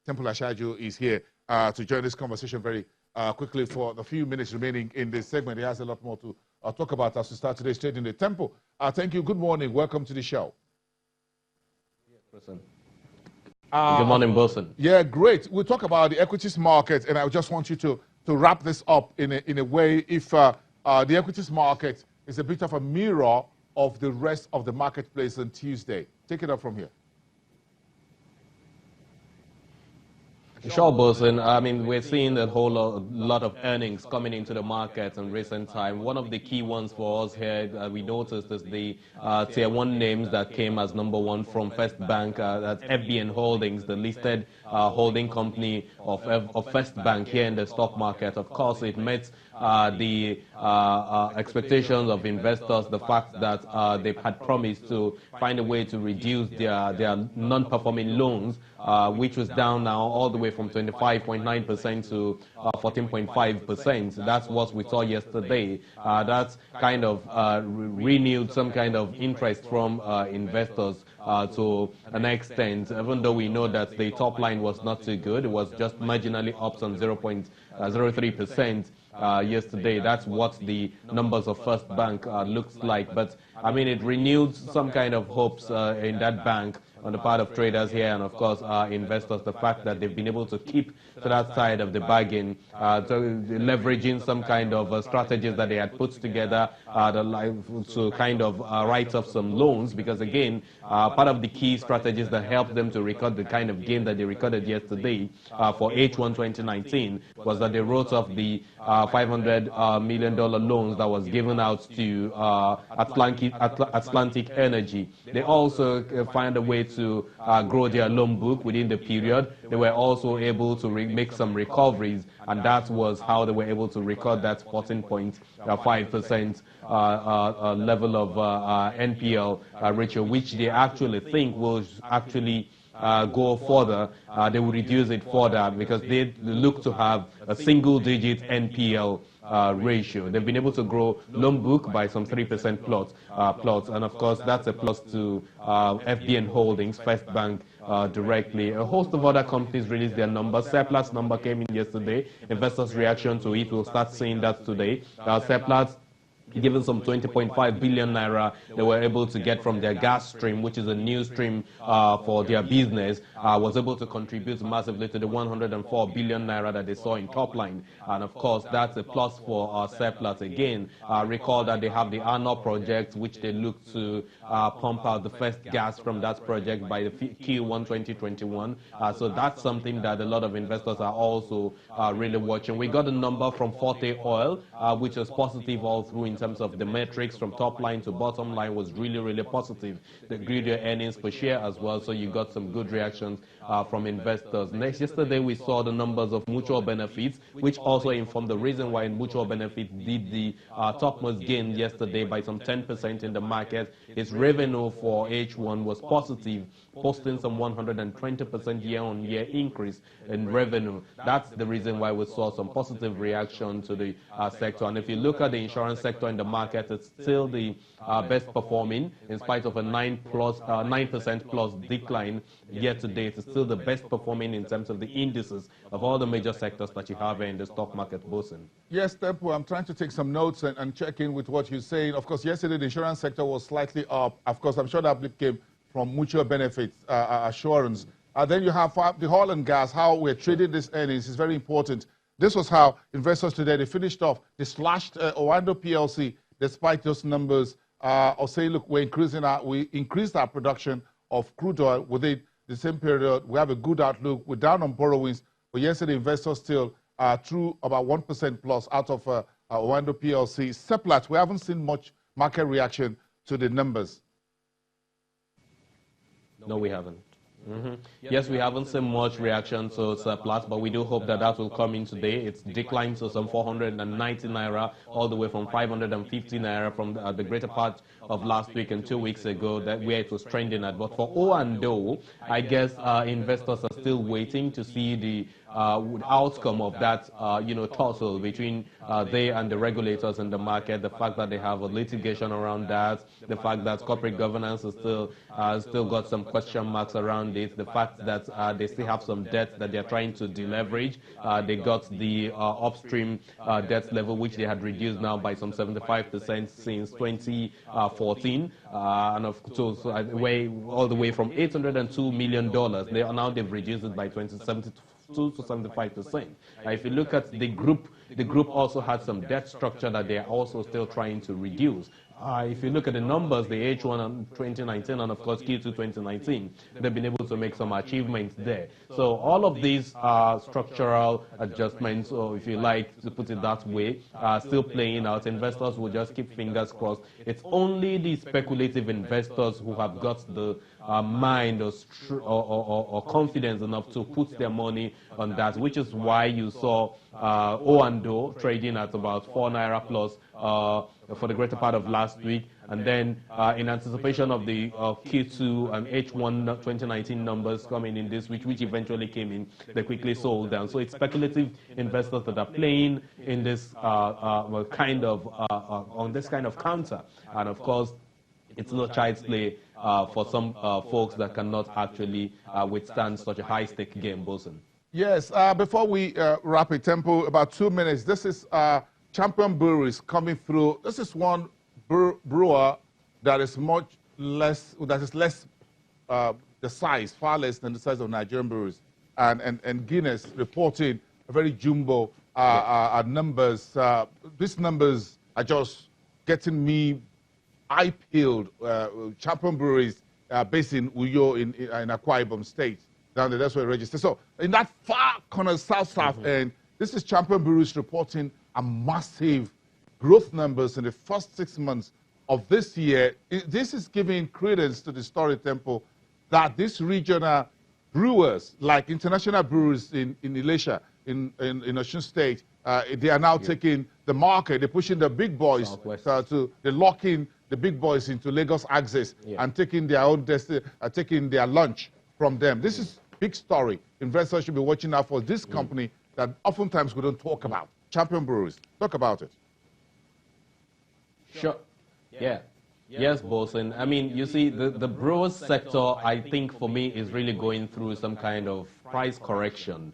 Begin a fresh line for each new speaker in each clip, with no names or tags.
Temple Ashaju is here to join this conversation very quickly for the few minutes remaining in this segment. He has a lot more to talk about as we start today's trading day. Temple, thank you. Good morning. Welcome to the show.
Good morning, Wilson.
Yeah, great. We'll talk about the equities market, and I just want you to wrap this up in a way. If the equities market is a bit of a mirror of the rest of the marketplace on Tuesday. Take it up from here.
Sure, Bosun. I mean, we're seeing a whole lot of earnings coming into the market in recent time. One of the key ones for us here, we noticed, is the tier one names that came as number one from First Bank. That's FBN Holdings, the listed holding company of First Bank here in the stock market. Of course, it met the expectations of investors, the fact that they had promised to find a way to reduce their non-performing loans, which was down now all the way from 25.9% to 14.5%. That's what we saw yesterday. That's kind of renewed some kind of interest from investors to an extent, even though we know that the top line was not too good. It was just marginally up some 0.03%. Yesterday. That's what the numbers of First Bank looks like. But I mean, it renewed some kind of hopes in that bank on the part of traders here and, of course, investors, the fact that they've been able to keep to that side of the bargain, leveraging some kind of strategies that they had put together to kind of write off some loans, because, again, part of the key strategies that helped them to record the kind of gain that they recorded yesterday for H1 2019 was that they wrote off the $500 million loans that was given out to Atlantic Energy. They also find a way to grow their loan book within the period. They were also able to make some recoveries, and that was how they were able to record that 14.5% level of NPL ratio, which they actually think will actually go further. They will reduce it further because they look to have a single-digit NPL ratio. They've been able to grow loan book by some 3% plots, and of course that's a plus to FBN Holdings, First Bank directly. A host of other companies released their numbers. Seplat's number came in yesterday. Investors' reaction to it, we'll start seeing that today. Seplat, given some 20.5 billion naira they were able to get from their gas stream, which is a new stream for their business, was able to contribute massively to the 104 billion naira that they saw in top line. And of course, that's a plus for Seplat again. Recall that they have the ANO project, which they look to pump out the first gas from that project by the Q1 2021. So that's something that a lot of investors are also really watching. We got a number from Forte Oil, which was positive all through in terms of the metrics from top line to bottom line was really positive. They grew their earnings per share as well, so you got some good reactions from investors. Next, yesterday we saw the numbers of mutual benefits, which also informed the reason why mutual benefits did the topmost gain yesterday by some 10% in the market. Its revenue for H1 was positive, posting some 120% year-on-year increase in revenue. That's the reason why we saw some positive reaction to the sector. And if you look at the insurance sector in the market, it's still the best performing in spite of a 9% plus decline year to date. It's still the best performing in terms of the indices of all the major sectors that you have in the stock market, Bosun.
Yes, Tempo, I'm trying to take some notes and check in with what you're saying. Of course, yesterday the insurance sector was slightly up. Of course, I'm sure that came from mutual benefits assurance. Then you have the oil and gas, how we're trading this earnings is very important. This was how investors today, they finished off. They slashed Owando PLC despite those numbers or saying, look, we increased our production of crude oil within the same period. We have a good outlook. We're down on borrowings. But yesterday, investors still threw about 1% plus out of Owando PLC. Seplat, we haven't seen much market reaction to the numbers.
No, we haven't. Yes, we haven't seen much reaction to Seplat, but we do hope that that will come in today. It's declined to some 490 naira, all the way from 550 naira from the greater part of last week and 2 weeks ago, that where it was trending at. But for O&O, I guess investors are still waiting to see the outcome of that, tussle between they and the regulators in the market. The fact that they have a litigation around that, the fact that corporate governance is still got some question marks around mentioned it, the fact that they still have some debt that they're trying to deleverage. They got the upstream debt level, which they had reduced now by some 75% since 2014, and of course, all the way from $802 million. They've reduced it by 72 to 75%. If you look at the group also had some debt structure that they are also still trying to reduce. If you look at the numbers, the H1 in 2019 and of course Q2 2019, they've been able to make some achievements there. So all of these structural adjustments, or if you like to put it that way, are still playing out. Investors will just keep fingers crossed. It's only the speculative investors who have got the mind or confidence enough to put their money on that, which is why you saw O&O trading at about 4 naira plus for the greater part of last week, and then in anticipation of the Q2 and H1 2019 numbers coming in this week, which eventually came in, they quickly sold down. So it's speculative investors that are playing in this on this kind of counter, and of course, it's no child's play for some folks that cannot actually withstand such a high-stake game, Bosun.
Yes, before we wrap it, Temple, about 2 minutes. This is Champion Breweries coming through. This is one brewer that is much less, the size, far less than the size of Nigerian breweries. And Guinness reporting a very jumbo numbers. These numbers are just getting me eye-peeled. Champion Breweries based in Uyo in Akwa Ibom State. Down there, that's where it registered. So in that far corner, south end, this is Champion Breweries reporting a massive growth numbers in the first 6 months of this year. This is giving credence to the story, Temple, that these regional brewers, like international brewers in Elisha, in Osun State, they are now taking the market. They're pushing the big boys they're locking the big boys into Lagos axis and taking their own destiny, taking their lunch from them. This is big story. Investors should be watching out for this company that oftentimes we don't talk about. Champion Breweries. Talk about it.
Sure. Yeah. Yes, Bosun. I mean, you see, the brewers sector, I think, for me, is really going through some kind of price correction.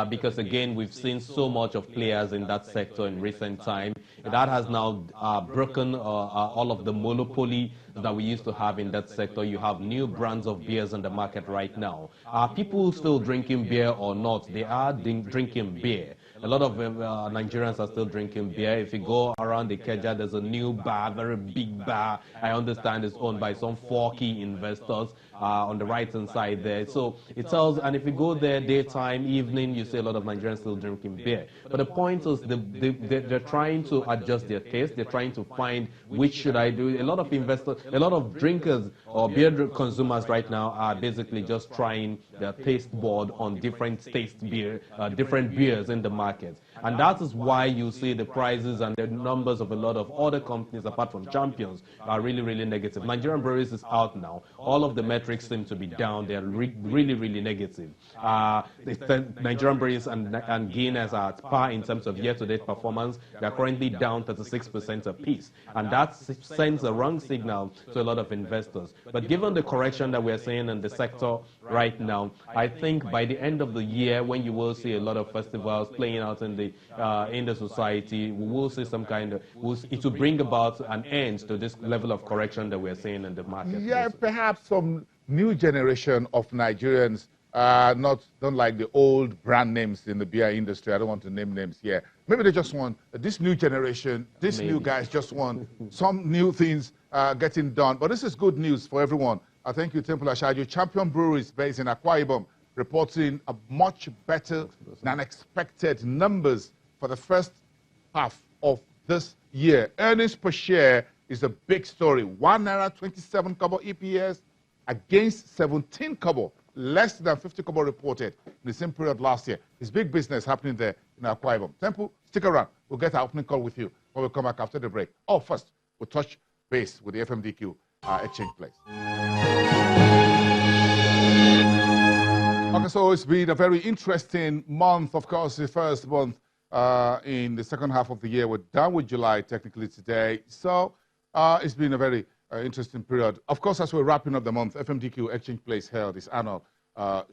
Because, again, we've seen so much of players in that sector in recent time. That has now broken all of the monopoly that we used to have in that sector. You have new brands of beers in the market right now. Are people still drinking beer or not? They are drinking beer. A lot of Nigerians are still drinking beer. If you go around the Ikeja, there's a new bar, very big bar. I understand it's owned by some 4 key investors on the right-hand side there. So it tells, and if you go there daytime, evening, you see a lot of Nigerians still drinking beer. But the point is they're trying to adjust their taste. They're trying to find which should I do. A lot of investors, a lot of drinkers or beer consumers right now are basically just trying their taste board on different different beers in the market. And that is why you see the prices and the numbers of a lot of other companies, apart from Champions, are really, really negative. Nigerian Breweries is out now. All of the metrics seem to be down. They're really, really negative. Nigerian Breweries and Guinness are at par in terms of year-to-date performance. They're currently down 36% apiece. And that sends a wrong signal to a lot of investors. But given the correction that we're seeing in the sector right now, I think by the end of the year, when you will see a lot of festivals playing out in the society, we will see some kind of, it will bring about an end to this level of correction that we're seeing in the market.
Yeah, perhaps some new generation of Nigerians don't like the old brand names in the beer industry. I don't want to name names here. Maybe they just want this new generation, new guys just want some new things getting done. But this is good news for everyone. I thank you, Temple Ashaju. Champion Breweries based in Akwa Ibom reporting a much better than expected numbers for the first half of this year. Earnings per share is a big story. 1 naira 27 kobo EPS against 17 kobo, less than 50 kobo reported in the same period last year. It's big business happening there in Akwa Ibom. Temple, stick around. We'll get our opening call with you when we come back after the break. Oh, first, we'll touch base with the FMDQ exchange place. Okay, so it's been a very interesting month. Of course, the first month in the second half of the year. We're done with July technically today. So it's been a very interesting period. Of course, as we're wrapping up the month, FMDQ Exchange Place held its annual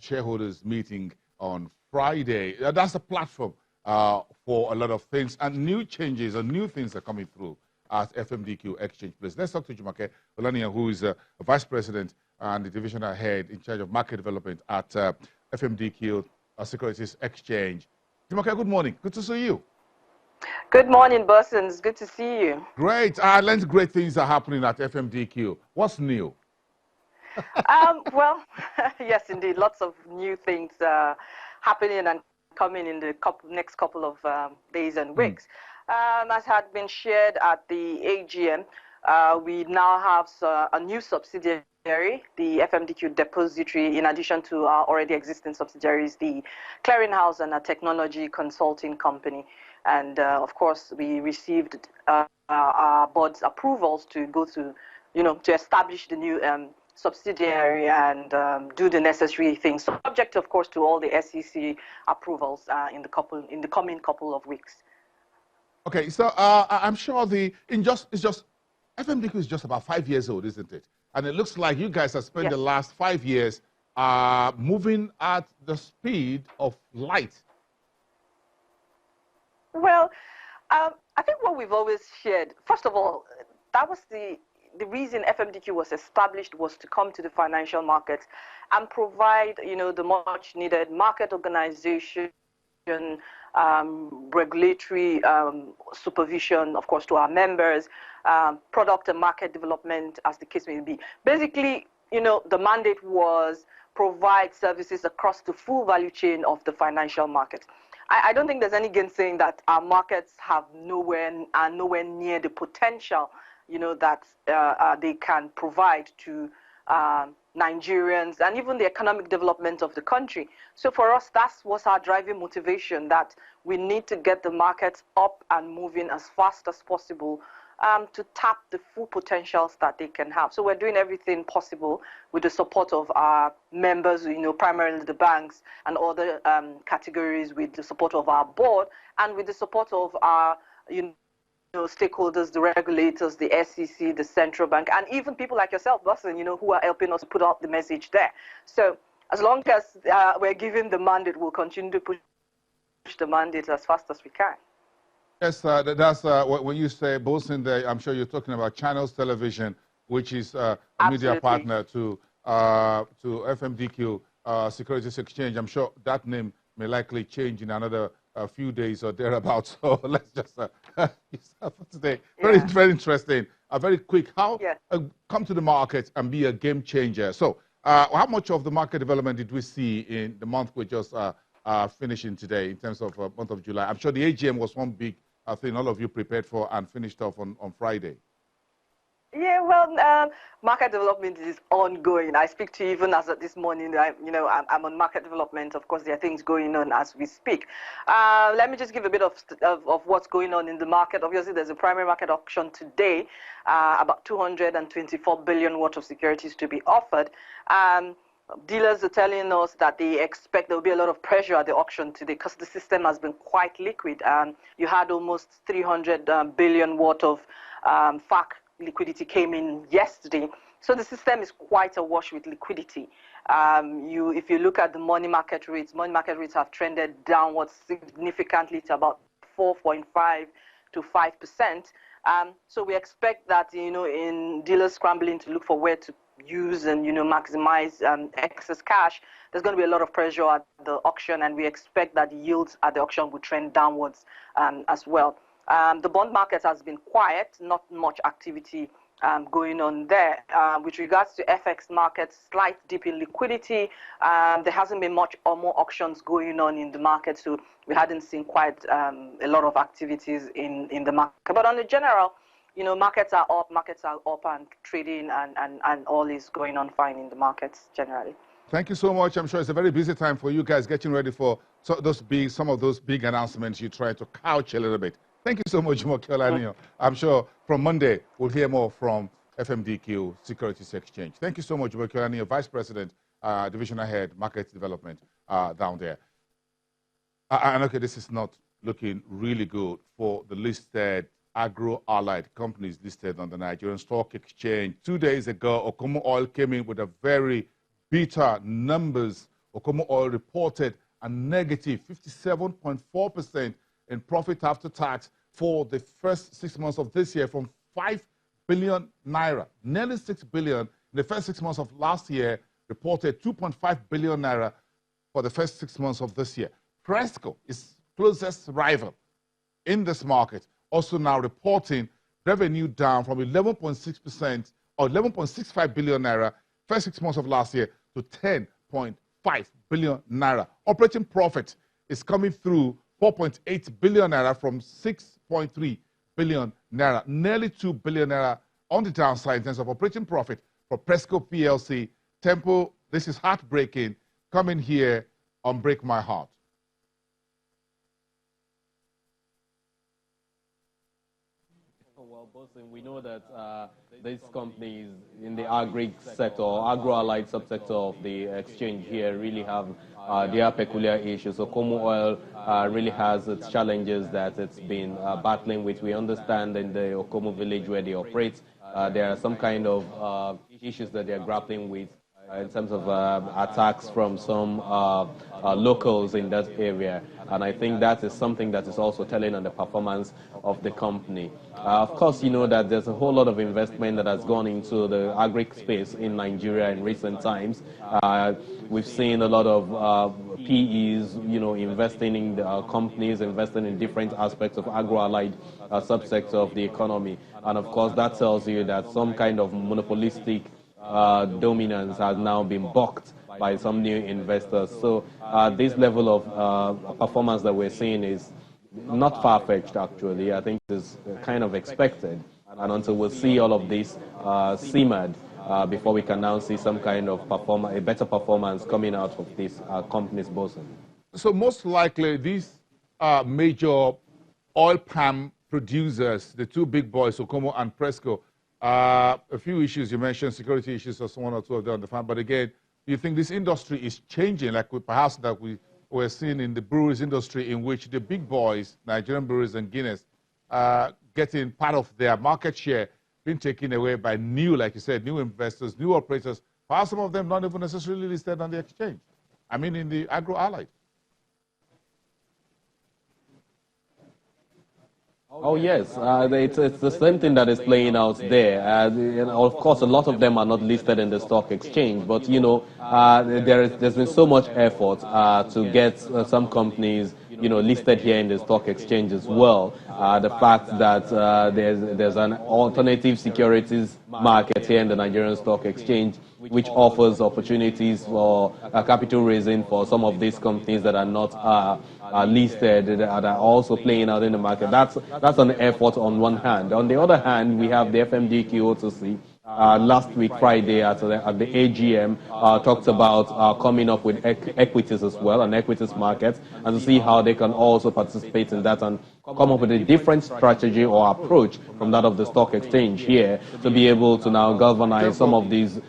shareholders meeting on Friday. That's a platform for a lot of things, and new changes and new things are coming through at FMDQ Exchange Place. Let's talk to Jumoke Olaniyan, who is a Vice President and the Divisional Head in charge of Market Development at FMDQ Securities Exchange. Jumoke, good morning. Good to see you.
Good morning, Bursons. Good to see you.
Great. I learned great things are happening at FMDQ. What's new?
Well, yes, indeed. Lots of new things happening and coming in the next couple of days and weeks. As had been shared at the AGM, we now have a new subsidiary, the FMDQ Depository, in addition to our already existing subsidiaries, the Clearinghouse and a technology consulting company. And of course, we received our board's approvals to go to, to establish the new subsidiary and do the necessary things, subject, of course, to all the SEC approvals in the coming couple of weeks.
Okay, so I'm sure FMDQ is just about 5 years old, isn't it? And it looks like you guys have spent the last 5 years moving at the speed of light.
Well, I think what we've always shared, first of all, that was the reason FMDQ was established, was to come to the financial markets and provide, the much needed market organization, regulatory supervision, of course, to our members, product and market development, as the case may be. Basically, the mandate was provide services across the full value chain of the financial market. I don't think there's any gainsaying that our markets are nowhere near the potential, that they can provide to Nigerians and even the economic development of the country. So for us, that was our driving motivation, that we need to get the markets up and moving as fast as possible to tap the full potentials that they can have. So we're doing everything possible with the support of our members, primarily the banks and other categories, with the support of our board and with the support of our, stakeholders, the regulators, the SEC, the central bank, and even people like yourself, Boston, who are helping us put out the message there. So as long as we're given the mandate, we'll continue to push the mandate as fast as we can.
Yes, that's when you say Boston there, I'm sure you're talking about Channels Television, which is a media partner to FMDQ Securities Exchange. I'm sure that name may likely change in another few days or thereabouts. So let's just for today. Very interesting. Very quick. How come to the market and be a game changer? So how much of the market development did we see in the month we just finishing today in terms of month of July? I'm sure the AGM was one big thing all of you prepared for and finished off on Friday.
Yeah, well, market development is ongoing. I speak to you even as of this morning. I'm on market development. Of course, there are things going on as we speak. Let me just give a bit of what's going on in the market. Obviously, there's a primary market auction today, about 224 billion worth of securities to be offered. Dealers are telling us that they expect there will be a lot of pressure at the auction today because the system has been quite liquid. You had almost 300 billion worth of FAC liquidity came in yesterday. So the system is quite awash with liquidity. If you look at the money market rates have trended downwards significantly to about 4.5 to 5%. So we expect that, in dealers scrambling to look for where to use and, maximize excess cash, there's going to be a lot of pressure at the auction, and we expect that the yields at the auction will trend downwards as well. The bond market has been quiet, not much activity going on there. With regards to FX markets, slight dip in liquidity. There hasn't been much or more auctions going on in the market, so we hadn't seen quite a lot of activities in the market. But on the general, markets are up and trading and all is going on fine in the markets generally.
Thank you so much. I'm sure it's a very busy time for you guys getting ready for some of those big announcements you try to couch a little bit. Thank you so much, Jumoke Olaniyan. I'm sure from Monday we'll hear more from FMDQ Securities Exchange. Thank you so much, Jumoke Olaniyan, Vice President, Divisional Head, Market Development down there. And okay, this is not looking really good for the listed agro-allied companies listed on the Nigerian Stock Exchange. 2 days ago, Okumu Oil came in with a very bitter numbers Okomo Oil reported a negative 57.4% in profit after tax for the first 6 months of this year, from 5 billion naira, nearly 6 billion in the first 6 months of last year, reported 2.5 billion naira for the first 6 months of this year. Presco is closest rival in this market, also now reporting revenue down from 11.6% or 11.65 billion naira first 6 months of last year to 10.5 billion naira. Operating profit is coming through 4.8 billion naira from 6.3 billion naira, nearly 2 billion naira on the downside in terms of operating profit for Presco PLC. Tempo, this is heartbreaking, coming here on Break My Heart.
Well, Bosun, we know that these companies in the agri sector, agro-allied subsector of the exchange here really have their peculiar issues. So Okomo Oil really has its challenges that it's been battling with. We understand in the Okomo village where they operate, there are some kind of issues that they're grappling with in terms of attacks from some locals in that area. And I think that is something that is also telling on the performance of the company. Of course, you know that there's a whole lot of investment that has gone into the agri space in Nigeria in recent times. We've seen a lot of PEs, you know, investing in companies, investing in different aspects of agro-allied subsector of the economy. And of course, that tells you that some kind of monopolistic dominance has now been balked by some new investors. So this level of performance that we're seeing is not far-fetched, actually. I think it's kind of expected. And until we see all of this simmered, before we can now see some kind of a better performance coming out of these companies, Bosun.
So most likely these major oil palm producers, the two big boys, Okomo and Presco, a few issues you mentioned, security issues, or one or two of them on the farm. But again, do you think this industry is changing, like perhaps that we're seeing in the breweries industry, in which the big boys, Nigerian breweries and Guinness, getting part of their market share being taken away by new, like you said, new investors, new operators, perhaps some of them not even necessarily listed on the exchange? I mean, in the agro-allied.
Oh, yes. It's the same thing that is playing out there. Of course, a lot of them are not listed in the stock exchange, but, you know, there's been so much effort to get some companies, you know, listed here in the stock exchange as well. The fact that there's an alternative securities market here in the Nigerian Stock Exchange, which offers opportunities for capital raising for some of these companies that are not listed, that are also playing out in the market. That's an effort on one hand. On the other hand, we have the FMDQ O2C. Last week, Friday, at the AGM, talked about coming up with equities as well, an equities market, and to see how they can also participate in that and come up with a different strategy or approach from that of the stock exchange here to be able to now galvanize some of these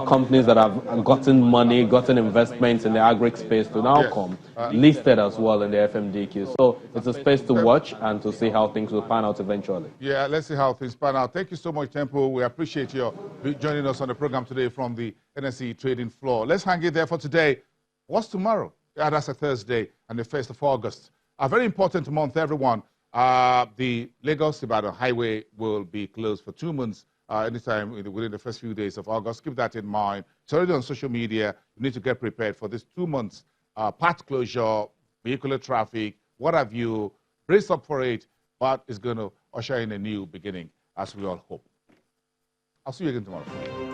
companies that have gotten money, gotten investments in the agri space to now come listed as well in the FMDQ. So it's a space to watch and to see how things will pan out eventually.
Yeah, let's see how things pan out. Thank you so much, Tempo. We appreciate you joining us on the program today from the NSE trading floor. Let's hang it there for today. What's tomorrow? Yeah, that's a Thursday and the 1st of August. A very important month, everyone. The Lagos-Ibadan highway will be closed for 2 months anytime within the first few days of August. Keep that in mind. It's already on social media. You need to get prepared for this 2 months. Path closure, vehicular traffic, what have you. Brace up for it, but it's going to usher in a new beginning, as we all hope. I'll see you again tomorrow.